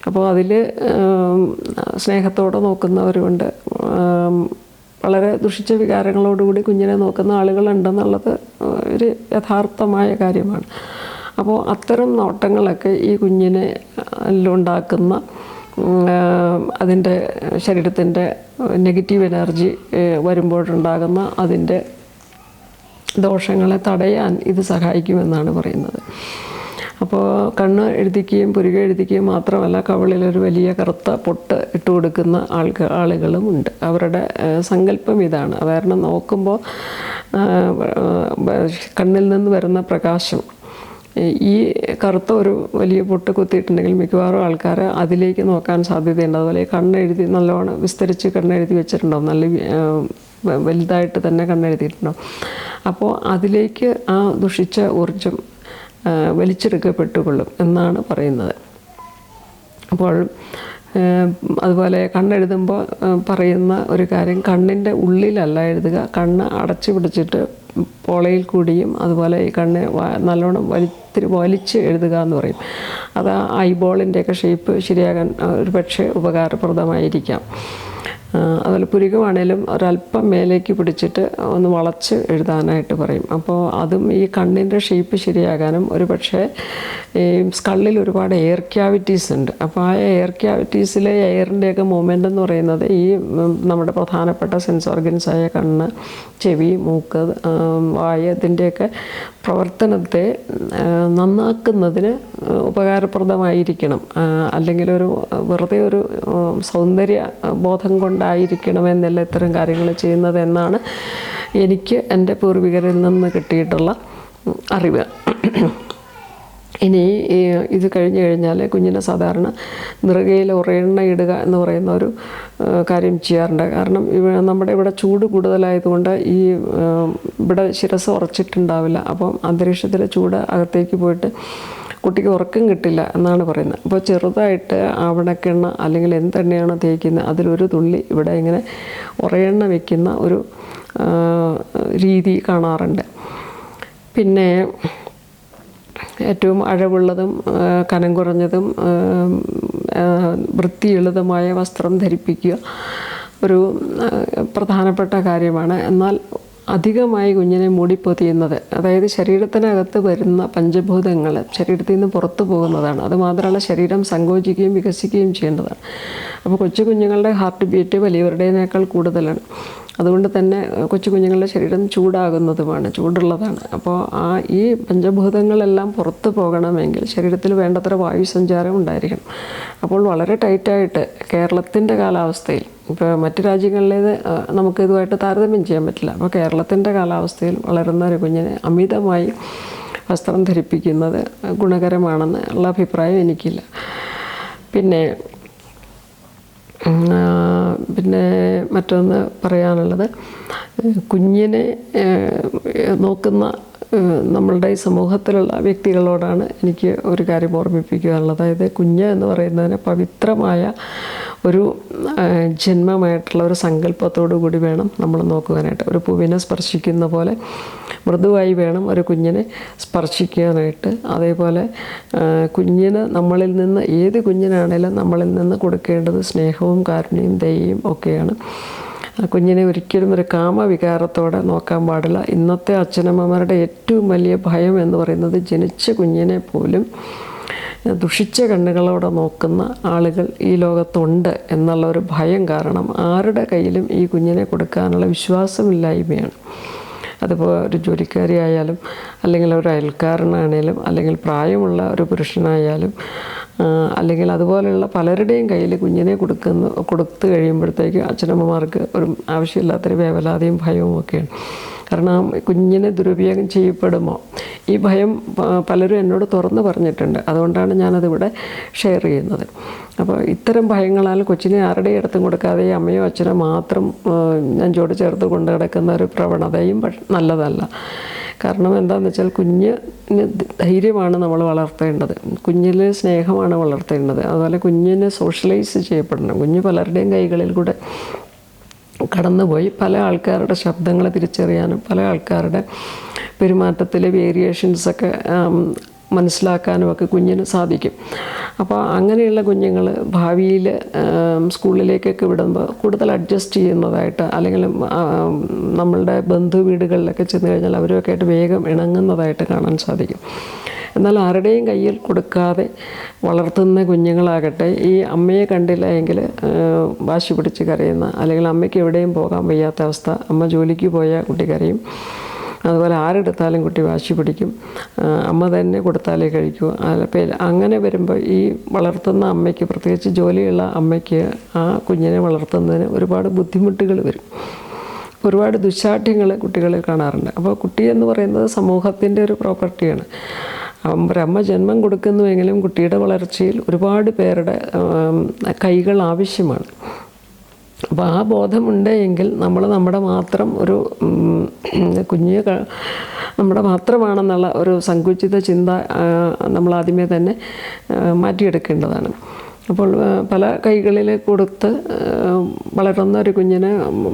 അപ്പോൾ അതിൽ സ്നേഹത്തോടെ നോക്കുന്നവരുണ്ട്, വളരെ ദുഷിച്ച വികാരങ്ങളോടുകൂടി കുഞ്ഞിനെ നോക്കുന്ന ആളുകളുണ്ടെന്നുള്ളത് ഒരു യഥാർത്ഥമായ കാര്യമാണ്. അപ്പോൾ അത്തരം നോട്ടങ്ങളൊക്കെ ഈ കുഞ്ഞിനെ ഉണ്ടാക്കുന്ന അതിൻ്റെ ശരീരത്തിൻ്റെ നെഗറ്റീവ് എനർജി വരുമ്പോഴുണ്ടാകുന്ന അതിൻ്റെ ദോഷങ്ങളെ തടയാൻ ഇത് സഹായിക്കുമെന്നാണ് പറയുന്നത്. അപ്പോൾ കണ്ണ് എഴുതിക്കുകയും പുരുക എഴുതിക്കുകയും മാത്രമല്ല, കവിളിലൊരു വലിയ കറുത്ത പൊട്ട് ഇട്ട് കൊടുക്കുന്ന ആളുകളും ഉണ്ട്. അവരുടെ സങ്കല്പം ഇതാണ്. കാരണം നോക്കുമ്പോൾ കണ്ണിൽ നിന്ന് വരുന്ന പ്രകാശം, ഈ കറുത്ത ഒരു വലിയ പൊട്ട് കുത്തിയിട്ടുണ്ടെങ്കിൽ മിക്കവാറും ആൾക്കാർ അതിലേക്ക് നോക്കാൻ സാധ്യതയുണ്ട്. അതുപോലെ കണ്ണെഴുതി നല്ലോണം വിസ്തരിച്ച് കണ്ണെഴുതി വെച്ചിട്ടുണ്ടാവും, നല്ല വലുതായിട്ട് തന്നെ കണ്ണെഴുതിയിട്ടുണ്ടാവും. അപ്പോൾ അതിലേക്ക് ആ ദുഷിച്ച ഊർജം വലിച്ചെടുക്കപ്പെട്ടുകൊള്ളും എന്നാണ് പറയുന്നത്. അപ്പോൾ അതുപോലെ കണ്ണെഴുതുമ്പോൾ പറയുന്ന ഒരു കാര്യം, കണ്ണിൻ്റെ ഉള്ളിലല്ല എഴുതുക, കണ്ണ് അടച്ചു പിടിച്ചിട്ട് പോളയിൽ കൂടിയും അതുപോലെ ഈ കണ്ണ് നല്ലോണം വലിച്ച് എഴുതുക എന്ന് പറയും. അത് ഐബോളിൻ്റെയൊക്കെ ഷേപ്പ് ശരിയാകാൻ ഒരു പക്ഷേ ഉപകാരപ്രദമായിരിക്കാം. അതുപോലെ പുരികമാണേലും ഒരല്പം മേലേക്ക് പിടിച്ചിട്ട് ഒന്ന് വളച്ച് എഴുതാനായിട്ട് പറയും. അപ്പോൾ അതും ഈ കണ്ണിൻ്റെ ഷേപ്പ് ശരിയാകാനും, ഒരു പക്ഷേ ഈ സ്കള്ളിൽ ഒരുപാട് എയർ ക്യാവിറ്റീസ് ഉണ്ട്. അപ്പോൾ ആ എയർ ക്യാവിറ്റീസിലെ എയറിൻ്റെയൊക്കെ മൂവ്മെൻ്റ് എന്ന് പറയുന്നത് ഈ നമ്മുടെ പ്രധാനപ്പെട്ട സെൻസ് ഓർഗൻസായ കണ്ണ്, ചെവി, മൂക്ക്, വായ, ഇതിൻ്റെയൊക്കെ പ്രവർത്തനത്തെ നന്നാക്കുന്നതിന് ഉപകാരപ്രദമായിരിക്കണം. അല്ലെങ്കിൽ വെറുതെ ഒരു സൗന്ദര്യ ബോധം കൊണ്ടായിരിക്കണമെന്നല്ല ഇത്തരം കാര്യങ്ങൾ ചെയ്യുന്നത് എന്നാണ് എനിക്ക് എൻ്റെ പൂർവികരിൽ നിന്ന് കിട്ടിയിട്ടുള്ള അറിവ്. ഇനി ഇത് കഴിഞ്ഞാൽ കുഞ്ഞിനെ സാധാരണ നെറുകയിൽ ഉറയെണ്ണ ഇടുക എന്ന് പറയുന്ന ഒരു കാര്യം ചെയ്യാറുണ്ട്. കാരണം നമ്മുടെ ഇവിടെ ചൂട് കൂടുതലായതുകൊണ്ട് ഈ ഇവിടെ ശിരസ് ഉറച്ചിട്ടുണ്ടാവില്ല. അപ്പം അന്തരീക്ഷത്തിലെ ചൂട് അകത്തേക്ക് പോയിട്ട് കുട്ടിക്ക് ഉറക്കം കിട്ടില്ല എന്നാണ് പറയുന്നത്. അപ്പോൾ ചെറുതായിട്ട് ആവണക്കെണ്ണ അല്ലെങ്കിൽ എന്തെണ്ണയാണ് തേക്കുന്നത് അതിലൊരു തുള്ളി ഇവിടെ ഇങ്ങനെ ഉറയെണ്ണ വയ്ക്കുന്ന ഒരു രീതി കാണാറുണ്ട്. പിന്നെ ഏറ്റവും അഴവുള്ളതും കനം കുറഞ്ഞതും വൃത്തിയുള്ളതുമായ വസ്ത്രം ധരിപ്പിക്കുക ഒരു പ്രധാനപ്പെട്ട കാര്യമാണ്. എന്നാൽ അധികമായി കുഞ്ഞിനെ മൂടിപ്പൊതിയുന്നത്, അതായത് ശരീരത്തിനകത്ത് വരുന്ന പഞ്ചഭൂതങ്ങൾ ശരീരത്തിൽ നിന്ന് പുറത്തു പോകുന്നതാണ്. അതുമാത്രമല്ല ശരീരം സങ്കോചിക്കുകയും വികസിക്കുകയും ചെയ്യേണ്ടതാണ്. അപ്പോൾ കൊച്ചു കുഞ്ഞുങ്ങളുടെ ഹാർട്ട് ബീറ്റ് വലിയവരുടേതിനേക്കാൾ കൂടുതലാണ്. അതുകൊണ്ട് തന്നെ കൊച്ചു കുഞ്ഞുങ്ങളുടെ ശരീരം ചൂടുള്ളതാണ്. അപ്പോൾ ഈ പഞ്ചഭൂതങ്ങളെല്ലാം പുറത്തു പോകണമെങ്കിൽ ശരീരത്തിൽ വേണ്ടത്ര വായുസഞ്ചാരം ഉണ്ടായിരിക്കണം. അപ്പോൾ വളരെ ടൈറ്റായിട്ട് കേരളത്തിൻ്റെ കാലാവസ്ഥയിൽ, ഇപ്പോൾ മറ്റു രാജ്യങ്ങളിലേത് നമുക്ക് ഇതുമായിട്ട് താരതമ്യം ചെയ്യാൻ പറ്റില്ല. അപ്പോൾ കേരളത്തിൻ്റെ കാലാവസ്ഥയിൽ വളരുന്ന ഒരു കുഞ്ഞിനെ അമിതമായി വസ്ത്രം ധരിപ്പിക്കുന്നത് ഗുണകരമാണെന്ന് ഉള്ള അഭിപ്രായം എനിക്കില്ല. പിന്നെ മറ്റൊന്ന് പറയാനുള്ളത്, കുഞ്ഞിനെ നോക്കുന്ന നമ്മളുടെ ഈ സമൂഹത്തിലുള്ള വ്യക്തികളോടാണ് എനിക്ക് ഒരു കാര്യം ഓർമ്മിപ്പിക്കാനുള്ളത്. അതായത് കുഞ്ഞ് എന്ന് പറയുന്നതിന് പവിത്രമായ ഒരു ജന്മമായിട്ടുള്ള ഒരു സങ്കല്പത്തോടു കൂടി വേണം നമ്മൾ നോക്കുവാനായിട്ട്. ഒരു പൂവിനെ സ്പർശിക്കുന്ന പോലെ മൃദുവായി വേണം ഒരു കുഞ്ഞിനെ സ്പർശിക്കാനായിട്ട്. അതേപോലെ കുഞ്ഞിന് നമ്മളിൽ നിന്ന്, ഏത് കുഞ്ഞിനാണേലും നമ്മളിൽ നിന്ന് കൊടുക്കേണ്ടത് സ്നേഹവും കാരുണ്യവും ദയയും ഒക്കെയാണ്. കുഞ്ഞിനെ ഒരിക്കലും ഒരു കാമവികാരത്തോടെ നോക്കാൻ പാടില്ല. ഇന്നത്തെ അച്ഛനമ്മമാരുടെ ഏറ്റവും വലിയ ഭയം എന്ന് പറയുന്നത് ജനിച്ച കുഞ്ഞിനെ പോലും ദുഷിച്ച കണ്ണുകളോടെ നോക്കുന്ന ആളുകൾ ഈ ലോകത്തുണ്ട് എന്നുള്ള ഒരു ഭയം കാരണം ആരുടെ കയ്യിലും ഈ കുഞ്ഞിനെ കൊടുക്കാനുള്ള വിശ്വാസമില്ലായ്മയാണ്. അതിപ്പോൾ ഒരു ജോലിക്കാരിയായാലും, അല്ലെങ്കിൽ ഒരു അയൽക്കാരനാണേലും, അല്ലെങ്കിൽ പ്രായമുള്ള ഒരു പുരുഷനായാലും, അല്ലെങ്കിൽ അതുപോലെയുള്ള പലരുടെയും കയ്യിൽ കുഞ്ഞിനെ കൊടുത്തു കഴിയുമ്പോഴത്തേക്ക് അച്ഛനമ്മമാർക്ക് ഒരു ആവശ്യമില്ലാത്തൊരു വേവലാതിയും ഭയവും ഒക്കെയാണ്. കാരണം കുഞ്ഞിനെ ദുരുപയോഗം ചെയ്യപ്പെടുമോ, ഈ ഭയം പലരും എന്നോട് തുറന്ന് പറഞ്ഞിട്ടുണ്ട്. അതുകൊണ്ടാണ് ഞാനതിവിടെ ഷെയർ ചെയ്യുന്നത്. അപ്പോൾ ഇത്തരം ഭയങ്ങളാൽ കൊച്ചിനെ ആരുടെയും അടുത്തും കൊടുക്കാതെ അമ്മയോ അച്ഛനോ മാത്രം നെഞ്ചോട് ചേർത്ത് കൊണ്ട് കിടക്കുന്ന ഒരു പ്രവണതയും നല്ലതല്ല. കാരണം എന്താണെന്ന് വെച്ചാൽ കുഞ്ഞിന് ധൈര്യമാണ് നമ്മൾ വളർത്തേണ്ടത്, കുഞ്ഞിൽ സ്നേഹമാണ് വളർത്തേണ്ടത്. അതുപോലെ കുഞ്ഞിനെ സോഷ്യലൈസ് ചെയ്യപ്പെടണം. കുഞ്ഞ് പലരുടെയും കൈകളിൽ കൂടെ കടന്നുപോയി പല ആൾക്കാരുടെ ശബ്ദങ്ങൾ തിരിച്ചറിയാനും പല ആൾക്കാരുടെ പെരുമാറ്റത്തിലെ വേരിയേഷൻസൊക്കെ മനസ്സിലാക്കാനുമൊക്കെ കുഞ്ഞിന് സാധിക്കും. അപ്പോൾ അങ്ങനെയുള്ള കുഞ്ഞുങ്ങൾ ഭാവിയിൽ സ്കൂളിലേക്കൊക്കെ വിടുമ്പോൾ കൂടുതൽ അഡ്ജസ്റ്റ് ചെയ്യുന്നതായിട്ട്, അല്ലെങ്കിൽ നമ്മളുടെ ബന്ധു വീടുകളിലൊക്കെ ചെന്ന് കഴിഞ്ഞാൽ അവരൊക്കെ ആയിട്ട് വേഗം ഇണങ്ങുന്നതായിട്ട് കാണാൻ സാധിക്കും. എന്നാൽ ആരുടെയും കയ്യിൽ കൊടുക്കാതെ വളർത്തുന്ന കുഞ്ഞുങ്ങളാകട്ടെ ഈ അമ്മയെ കണ്ടില്ല എങ്കിൽ വാശി പിടിച്ച് കരയുന്ന, അല്ലെങ്കിൽ അമ്മയ്ക്ക് എവിടെയും പോകാൻ വയ്യാത്ത അവസ്ഥ, അമ്മ ജോലിക്ക് പോയാൽ കുട്ടി കരയും. അതുപോലെ ആരെടുത്താലും കുട്ടി വാശി പിടിക്കും, അമ്മ തന്നെ കൊടുത്താലേ കഴിക്കൂ. അങ്ങനെ വരുമ്പോൾ ഈ വളർത്തുന്ന അമ്മയ്ക്ക്, പ്രത്യേകിച്ച് ജോലിയുള്ള അമ്മയ്ക്ക് ആ കുഞ്ഞിനെ വളർത്തുന്നതിന് ഒരുപാട് ബുദ്ധിമുട്ടുകൾ വരും. ഒരുപാട് ദുശാഠ്യങ്ങൾ കുട്ടികളിൽ കാണാറുണ്ട്. അപ്പോൾ കുട്ടി എന്ന് പറയുന്നത് സമൂഹത്തിൻ്റെ ഒരു പ്രോപ്പർട്ടിയാണ്. ഒരമ്മ ജന്മം കൊടുക്കുന്നുവെങ്കിലും കുട്ടിയുടെ വളർച്ചയിൽ ഒരുപാട് പേരുടെ കൈകൾ ആവശ്യമാണ്. അപ്പോൾ ആ ബോധമുണ്ട് എങ്കിൽ നമ്മൾ നമ്മുടെ മാത്രം ഒരു കുഞ്ഞ് നമ്മുടെ മാത്രമാണെന്നുള്ള ഒരു സങ്കുചിത ചിന്ത നമ്മൾ ആദ്യമേ തന്നെ മാറ്റിയെടുക്കേണ്ടതാണ്. അപ്പോൾ പല കൈകളിൽ കൊടുത്ത് വളരുന്ന ഒരു കുഞ്ഞിന്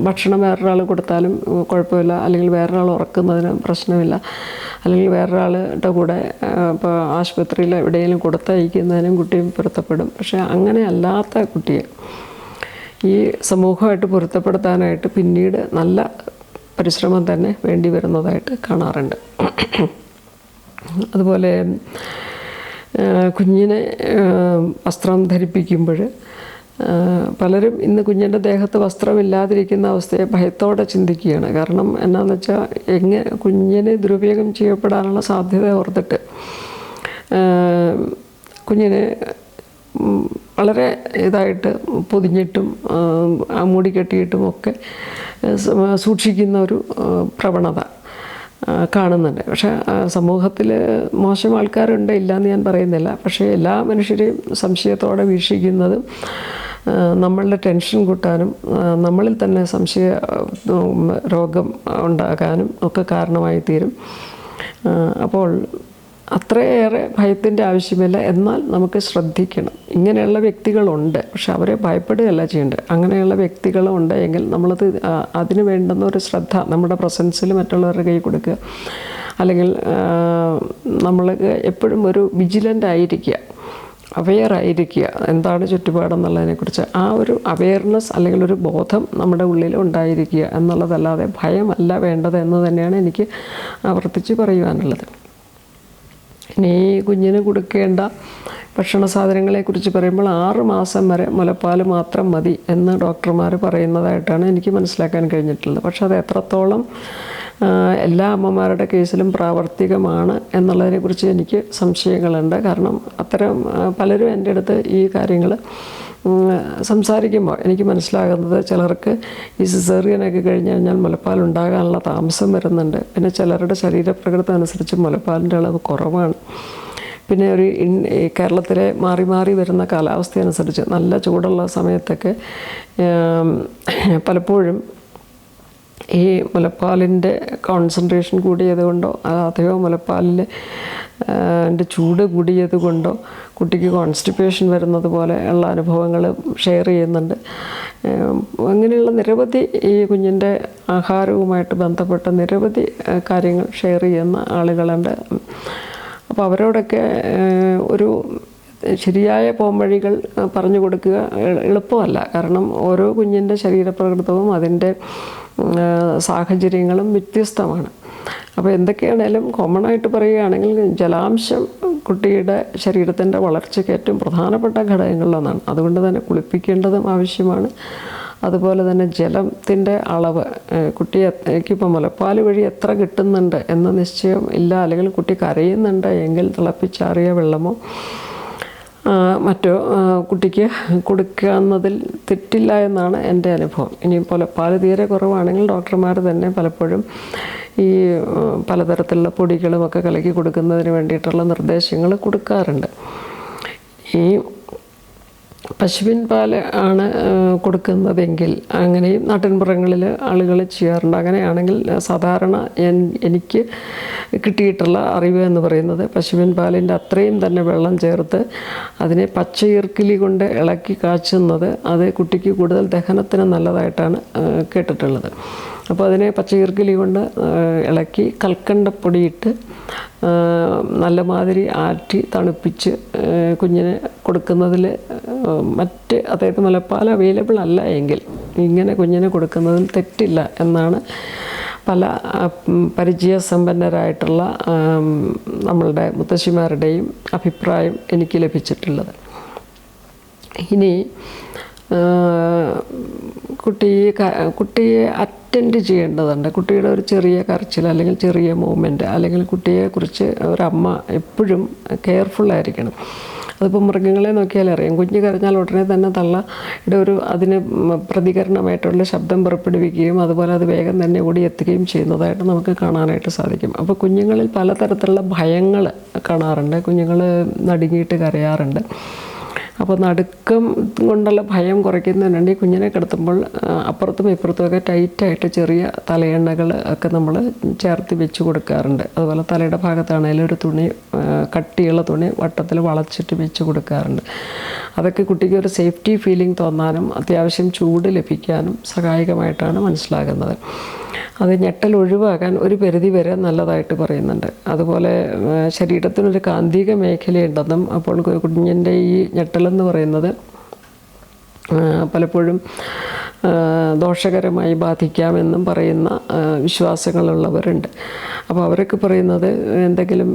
ഭക്ഷണം വേറൊരാൾ കൊടുത്താലും കുഴപ്പമില്ല, അല്ലെങ്കിൽ വേറൊരാൾ ഉറക്കുന്നതിന് പ്രശ്നമില്ല, അല്ലെങ്കിൽ വേറൊരാളുടെ കൂടെ ഇപ്പോൾ ആശുപത്രിയിൽ എവിടെയെങ്കിലും കൊടുത്തയക്കുന്നതിനും കുട്ടിയും പൊരുത്തപ്പെടും. പക്ഷേ അങ്ങനെ അല്ലാത്ത കുട്ടിയെ ഈ സമൂഹമായിട്ട് പൊരുത്തപ്പെടുത്താനായിട്ട് പിന്നീട് നല്ല പരിശ്രമം തന്നെ വേണ്ടി വരുന്നതായിട്ട് കാണാറുണ്ട്. അതുപോലെ കുഞ്ഞിനെ വസ്ത്രം ധരിപ്പിക്കുമ്പോൾ പലരും ഇന്ന് കുഞ്ഞിൻ്റെ ദേഹത്ത് വസ്ത്രമില്ലാതിരിക്കുന്ന അവസ്ഥയെ ഭയത്തോടെ ചിന്തിക്കുകയാണ്. കാരണം എന്നാന്ന് വെച്ചാൽ കുഞ്ഞിനെ ദുരുപയോഗം ചെയ്യപ്പെടാനുള്ള സാധ്യത ഓർത്തിട്ട് കുഞ്ഞിനെ വളരെ ഇതായിട്ട് പൊതിഞ്ഞിട്ടും മൂടിക്കെട്ടിയിട്ടും ഒക്കെ സൂക്ഷിക്കുന്ന ഒരു പ്രവണത കാണുന്നുണ്ട്. പക്ഷേ സമൂഹത്തിൽ മോശം ആൾക്കാരുണ്ട്, ഇല്ലയെന്ന് ഞാൻ പറയുന്നില്ല. പക്ഷേ എല്ലാ മനുഷ്യരെയും സംശയത്തോടെ വീക്ഷിക്കുന്നതും നമ്മളുടെ ടെൻഷൻ കൂട്ടാനും നമ്മളിൽ തന്നെ സംശയ രോഗം ഉണ്ടാകാനും ഒക്കെ കാരണമായി തീരും. അപ്പോൾ അത്രയേറെ ഭയത്തിൻ്റെ ആവശ്യമില്ല. എന്നാൽ നമുക്ക് ശ്രദ്ധിക്കണം. ഇങ്ങനെയുള്ള വ്യക്തികളുണ്ട്, പക്ഷെ അവരെ ഭയപ്പെടുകയല്ല ചെയ്യേണ്ടത്. അങ്ങനെയുള്ള വ്യക്തികളുണ്ട് എങ്കിൽ നമ്മളത് അതിന് വേണ്ടുന്ന ഒരു ശ്രദ്ധ നമ്മുടെ പ്രസൻസിൽ മറ്റുള്ളവരുടെ കൈ കൊടുക്കുക, അല്ലെങ്കിൽ നമ്മൾ എപ്പോഴും ഒരു വിജിലൻ്റ് ആയിരിക്കുക, അവെയർ ആയിരിക്കുക, എന്താണ് ചുറ്റുപാടെന്നുള്ളതിനെക്കുറിച്ച് ആ ഒരു അവെയർനെസ് അല്ലെങ്കിൽ ഒരു ബോധം നമ്മുടെ ഉള്ളിൽ ഉണ്ടായിരിക്കുക എന്നുള്ളതല്ലാതെ ഭയമല്ല വേണ്ടത് എന്ന് തന്നെയാണ് എനിക്ക് ആവർത്തിച്ച് പറയുവാനുള്ളത്. ഇനി കുഞ്ഞിന് കൊടുക്കേണ്ട ഭക്ഷണ സാധനങ്ങളെക്കുറിച്ച് പറയുമ്പോൾ 6 മാസം വരെ മുലപ്പാൽ മാത്രം മതി എന്ന് ഡോക്ടർമാർ പറയുന്നതായിട്ടാണ് എനിക്ക് മനസ്സിലാക്കാൻ കഴിഞ്ഞിട്ടുള്ളത്. പക്ഷെ അത് എത്രത്തോളം എല്ലാ അമ്മമാരുടെ കേസിലും പ്രാവർത്തികമാണ് എന്നുള്ളതിനെക്കുറിച്ച് എനിക്ക് സംശയങ്ങളുണ്ട്. കാരണം അത്തരം പലരും എൻ്റെ അടുത്ത് ഈ കാര്യങ്ങൾ സംസാരിക്കുമ്പോൾ എനിക്ക് മനസ്സിലാകുന്നത് ചിലർക്ക് ഈ സിസേറിയനൊക്കെ കഴിഞ്ഞ് കഴിഞ്ഞാൽ മുലപ്പാൽ ഉണ്ടാകാനുള്ള താമസം വരുന്നുണ്ട്. പിന്നെ ചിലരുടെ ശരീരപ്രകൃതം അനുസരിച്ച് മുലപ്പാലിൻ്റെ അളവ് കുറവാണ്. പിന്നെ ഒരു കേരളത്തിലെ മാറി മാറി വരുന്ന കാലാവസ്ഥ അനുസരിച്ച് നല്ല ചൂടുള്ള സമയത്തൊക്കെ പലപ്പോഴും ഈ മുലപ്പാലിൻ്റെ കോൺസെൻട്രേഷൻ കൂടിയത് കൊണ്ടോ അതെയോ മുലപ്പാലിൽ ചൂട് കൂടിയത് കൊണ്ടോ കുട്ടിക്ക് കോൺസ്റ്റിപ്പേഷൻ വരുന്നത് പോലെ ഉള്ള അനുഭവങ്ങൾ ഷെയർ ചെയ്യുന്നുണ്ട്. അങ്ങനെയുള്ള നിരവധി ഈ കുഞ്ഞിൻ്റെ ആഹാരവുമായിട്ട് ബന്ധപ്പെട്ട നിരവധി കാര്യങ്ങൾ ഷെയർ ചെയ്യുന്ന ആളുകളുണ്ട്. അപ്പോൾ അവരോടൊക്കെ ഒരു ശരിയായ പോംവഴികൾ പറഞ്ഞു കൊടുക്കുക എളുപ്പമല്ല. കാരണം ഓരോ കുഞ്ഞിൻ്റെ ശരീരപ്രകൃതവും അതിൻ്റെ സാഹചര്യങ്ങളും വ്യത്യസ്തമാണ്. അപ്പോൾ എന്തൊക്കെയാണേലും കോമണായിട്ട് പറയുകയാണെങ്കിൽ ജലാംശം കുട്ടിയുടെ ശരീരത്തിൻ്റെ വളർച്ചയ്ക്ക് ഏറ്റവും പ്രധാനപ്പെട്ട ഘടകങ്ങളിലൊന്നാണ്. അതുകൊണ്ട് തന്നെ കുളിപ്പിക്കേണ്ടതും ആവശ്യമാണ്. അതുപോലെ തന്നെ ജലത്തിൻ്റെ അളവ് കുട്ടിക്ക് മുലപ്പാൽ വഴി എത്ര കിട്ടുന്നുണ്ട് എന്ന നിശ്ചയം ഇല്ല. അല്ലെങ്കിൽ കുട്ടി കരയുന്നുണ്ട് എങ്കിൽ തിളപ്പിച്ചാറിയ വെള്ളമോ മറ്റോ കുട്ടിക്ക് കൊടുക്കുന്നതിൽ തെറ്റില്ല എന്നാണ് എൻ്റെ അനുഭവം. ഇനി മുലപ്പാൽ തീരെ കുറവാണെങ്കിൽ ഡോക്ടർമാർ തന്നെ പലപ്പോഴും ഈ പലതരത്തിലുള്ള പൊടികളുമൊക്കെ കലക്കി കൊടുക്കുന്നതിന് വേണ്ടിയിട്ടുള്ള നിർദ്ദേശങ്ങൾ കൊടുക്കാറുണ്ട്. ഈ പശുവിൻ പാൽ ആണ് കൊടുക്കുന്നതെങ്കിൽ അങ്ങനെയും നാട്ടിൻപുറങ്ങളിൽ ആളുകൾ ചെയ്യാറുണ്ട്. അങ്ങനെയാണെങ്കിൽ സാധാരണ എനിക്ക് കിട്ടിയിട്ടുള്ള അറിവ് എന്ന് പറയുന്നത് പശുവിൻ പാലിൻ്റെ അത്രയും തന്നെ വെള്ളം ചേർത്ത് അതിനെ പച്ചയിർക്കിലി കൊണ്ട് ഇളക്കി കാച്ചുന്നത് അത് കുട്ടിക്ക് കൂടുതൽ ദഹനത്തിന് നല്ലതായിട്ടാണ് കേട്ടിട്ടുള്ളത്. അപ്പോൾ അതിനെ പച്ചയിർക്കിലി കൊണ്ട് ഇളക്കി കൽക്കണ്ടപ്പൊടിയിട്ട് നല്ല മാതിരി ആറ്റി തണുപ്പിച്ച് കുഞ്ഞിന് കൊടുക്കുന്നതിൽ അതായത് മുലപ്പാൽ അവൈലബിൾ അല്ല എങ്കിൽ ഇങ്ങനെ കുഞ്ഞിന് കൊടുക്കുന്നതിൽ തെറ്റില്ല എന്നാണ് പല പരിചയസമ്പന്നരായിട്ടുള്ള നമ്മളുടെ മുത്തശ്ശിമാരുടെയും അഭിപ്രായം എനിക്ക് ലഭിച്ചിട്ടുള്ളത്. ഇനി കുട്ടിയെ അറ്റൻഡ് ചെയ്യേണ്ടതുണ്ട്. കുട്ടിയുടെ ഒരു ചെറിയ കരച്ചിൽ അല്ലെങ്കിൽ ചെറിയ മൂവ്മെൻറ്റ് അല്ലെങ്കിൽ കുട്ടിയെക്കുറിച്ച് ഒരമ്മ എപ്പോഴും കെയർഫുള്ളായിരിക്കണം. അതിപ്പോൾ മൃഗങ്ങളെ നോക്കിയാൽ അറിയാം. കുഞ്ഞ് കരഞ്ഞാൽ ഉടനെ തന്നെ തള്ളയുടെ അതിന് പ്രതികരണമായിട്ടുള്ള ശബ്ദം പുറപ്പെടുവിക്കുകയും അതുപോലെ അത് വേഗം തന്നെ ഓടിയെത്തുകയും ചെയ്യുന്നതായിട്ട് നമുക്ക് കാണാനായിട്ട് സാധിക്കും. അപ്പോൾ കുഞ്ഞുങ്ങളിൽ പലതരത്തിലുള്ള ഭയങ്ങൾ കാണാറുണ്ട്. കുഞ്ഞുങ്ങൾ നടുങ്ങിയിട്ട് കരയാറുണ്ട്. അപ്പോൾ നടുക്കം കൊണ്ടുള്ള ഭയം കുറയ്ക്കുന്നതിന് വേണ്ടി കുഞ്ഞിനെ കിടത്തുമ്പോൾ അപ്പുറത്തും ഇപ്പുറത്തുമൊക്കെ ടൈറ്റായിട്ട് ചെറിയ തലയെണ്ണകൾ ഒക്കെ നമ്മൾ ചേർത്ത് വെച്ച് കൊടുക്കാറുണ്ട്. അതുപോലെ തലയുടെ ഭാഗത്താണെങ്കിലും ഒരു തുണി, കട്ടിയുള്ള തുണി വട്ടത്തിൽ വളച്ചിട്ട് വെച്ച് കൊടുക്കാറുണ്ട്. അതൊക്കെ കുട്ടിക്ക് ഒരു സേഫ്റ്റി ഫീലിംഗ് തോന്നാനും അത്യാവശ്യം ചൂട് ലഭിക്കാനും സഹായകമായിട്ടാണ് മനസ്സിലാകുന്നത്. അത് ഞെട്ടൽ ഒഴിവാക്കാൻ ഒരു പരിധി വരെ നല്ലതായിട്ട് പറയുന്നുണ്ട്. അതുപോലെ ശരീരത്തിനൊരു കാന്തിക മേഖലയുണ്ടെന്നും അപ്പോൾ കുഞ്ഞിൻ്റെ ഈ ഞെട്ടലെന്ന് പറയുന്നത് പലപ്പോഴും ദോഷകരമായി ബാധിക്കാമെന്നും പറയുന്ന വിശ്വാസങ്ങളുള്ളവരുണ്ട്. അപ്പോൾ അവരൊക്കെ പറയുന്നത് എന്തെങ്കിലും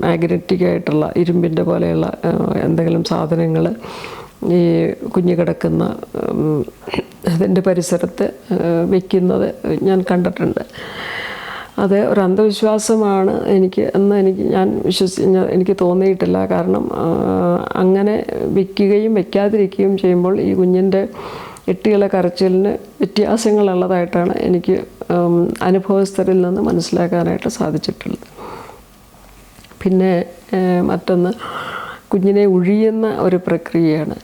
മാഗ്നറ്റിക്കായിട്ടുള്ള ഇരുമ്പിൻ്റെ പോലെയുള്ള എന്തെങ്കിലും സാധനങ്ങൾ ഈ കുഞ്ഞ് കിടക്കുന്ന അതിൻ്റെ പരിസരത്ത് വയ്ക്കുന്നത് ഞാൻ അത് ഒരു അന്ധവിശ്വാസമാണ് എനിക്ക് തോന്നിയിട്ടില്ല. കാരണം അങ്ങനെ വയ്ക്കുകയും വയ്ക്കാതിരിക്കുകയും ചെയ്യുമ്പോൾ ഈ കുഞ്ഞിൻ്റെ എട്ടിയുള്ള കരച്ചിലിന് വ്യത്യാസങ്ങളുള്ളതായിട്ടാണ് എനിക്ക് അനുഭവസ്ഥരിൽ നിന്ന് മനസ്സിലാക്കാനായിട്ട് സാധിച്ചിട്ടുള്ളത്. പിന്നെ മറ്റൊന്ന് കുഞ്ഞിനെ ഉഴിയുന്ന ഒരു പ്രക്രിയയാണ്.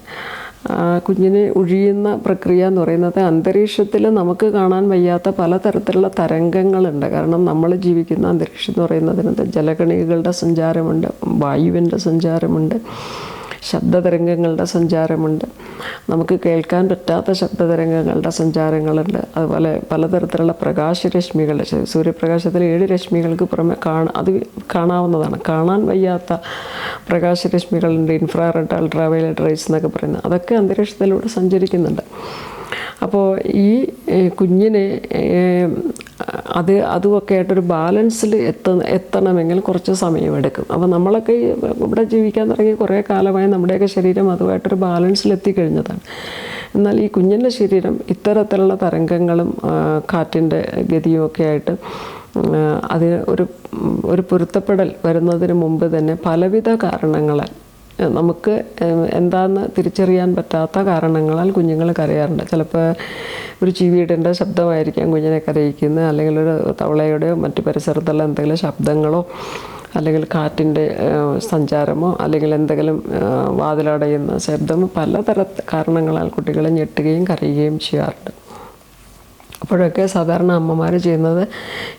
കുഞ്ഞിനെ ഉഴിയുന്ന പ്രക്രിയ എന്ന് പറയുന്നത് അന്തരീക്ഷത്തിൽ നമുക്ക് കാണാൻ വയ്യാത്ത പലതരത്തിലുള്ള തരംഗങ്ങളുണ്ട്. കാരണം നമ്മൾ ജീവിക്കുന്ന അന്തരീക്ഷം എന്ന് പറയുന്നതിനകത്ത് ജലകണികകളുടെ സഞ്ചാരമുണ്ട്, വായുവിൻ്റെ സഞ്ചാരമുണ്ട്, ശബ്ദതരംഗങ്ങളുടെ സഞ്ചാരമുണ്ട്, നമുക്ക് കേൾക്കാൻ പറ്റാത്ത ശബ്ദതരംഗങ്ങളുടെ സഞ്ചാരങ്ങളുണ്ട്. അതുപോലെ പലതരത്തിലുള്ള പ്രകാശരശ്മികൾ, സൂര്യപ്രകാശത്തിൽ 7 രശ്മികൾക്ക് പുറമെ അത് കാണാവുന്നതാണ്. കാണാൻ വയ്യാത്ത പ്രകാശരശ്മികളുണ്ട്, ഇൻഫ്രാറെഡ്, അൾട്രാവയലറ്റ് റേസ് എന്നൊക്കെ പറയുന്നത്. അതൊക്കെ അന്തരീക്ഷത്തിലൂടെ സഞ്ചരിക്കുന്നുണ്ട്. അപ്പോൾ ഈ കുഞ്ഞിനെ അതുമൊക്കെ ആയിട്ടൊരു ബാലൻസിൽ എത്തണമെങ്കിൽ കുറച്ച് സമയമെടുക്കും. അപ്പോൾ നമ്മളൊക്കെ ഇവിടെ ജീവിക്കാൻ തുടങ്ങി കുറേ കാലമായി നമ്മുടെയൊക്കെ ശരീരം അതുമായിട്ടൊരു ബാലൻസിൽ എത്തിക്കഴിഞ്ഞതാണ്. എന്നാൽ ഈ കുഞ്ഞിൻ്റെ ശരീരം ഇത്തരത്തിലുള്ള തരംഗങ്ങളും കാറ്റിൻ്റെ ഗതിയുമൊക്കെ ആയിട്ട് അതിന് ഒരു പൊരുത്തപ്പെടൽ വരുന്നതിന് മുമ്പ് തന്നെ പലവിധ കാരണങ്ങളാൽ നമുക്ക് എന്താണെന്ന് തിരിച്ചറിയാൻ പറ്റാത്ത കാരണങ്ങളാൽ കുഞ്ഞുങ്ങൾ കരയാറുണ്ട്. ചിലപ്പോൾ ഒരു ചീവീടിൻ്റെ ശബ്ദമായിരിക്കാം കുഞ്ഞിനെ കരയിക്കുന്നത്, അല്ലെങ്കിൽ ഒരു തവളയുടെയോ മറ്റ് പരിസരത്തുള്ള എന്തെങ്കിലും ശബ്ദങ്ങളോ, അല്ലെങ്കിൽ കാറ്റിൻ്റെ സഞ്ചാരമോ, അല്ലെങ്കിൽ എന്തെങ്കിലും വാതിലടയുന്ന ശബ്ദമോ, പലതര കാരണങ്ങളാൽ കുട്ടികളെ ഞെട്ടുകയും കരയുകയും ചെയ്യാറുണ്ട്. അപ്പോഴൊക്കെ സാധാരണ അമ്മമാർ ചെയ്യുന്നത്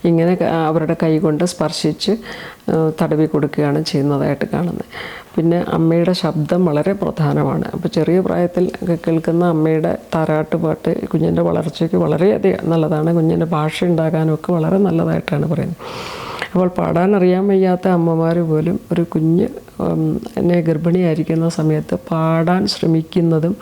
ഇങ്ങനെ അവരുടെ കൈ കൊണ്ട് സ്പർശിച്ച് തടവി കൊടുക്കുകയാണ് ചെയ്യുന്നതായിട്ട് കാണുന്നത്. പിന്നെ അമ്മയുടെ ശബ്ദം വളരെ പ്രധാനമാണ്. അപ്പോൾ ചെറിയ പ്രായത്തിൽ കേൾക്കുന്ന അമ്മയുടെ താരാട്ട് പാട്ട് കുഞ്ഞിൻ്റെ വളർച്ചയ്ക്ക് വളരെയധികം നല്ലതാണ്. കുഞ്ഞിൻ്റെ ഭാഷ ഉണ്ടാകാനൊക്കെ വളരെ നല്ലതായിട്ടാണ് പറയുന്നത്. അപ്പോൾ പാടാൻ അറിയാൻ വയ്യാത്ത അമ്മമാർ പോലും ഒരു കുഞ്ഞ് എന്നെ ഗർഭിണിയായിരിക്കുന്ന സമയത്ത് പാടാൻ ശ്രമിക്കുന്നതും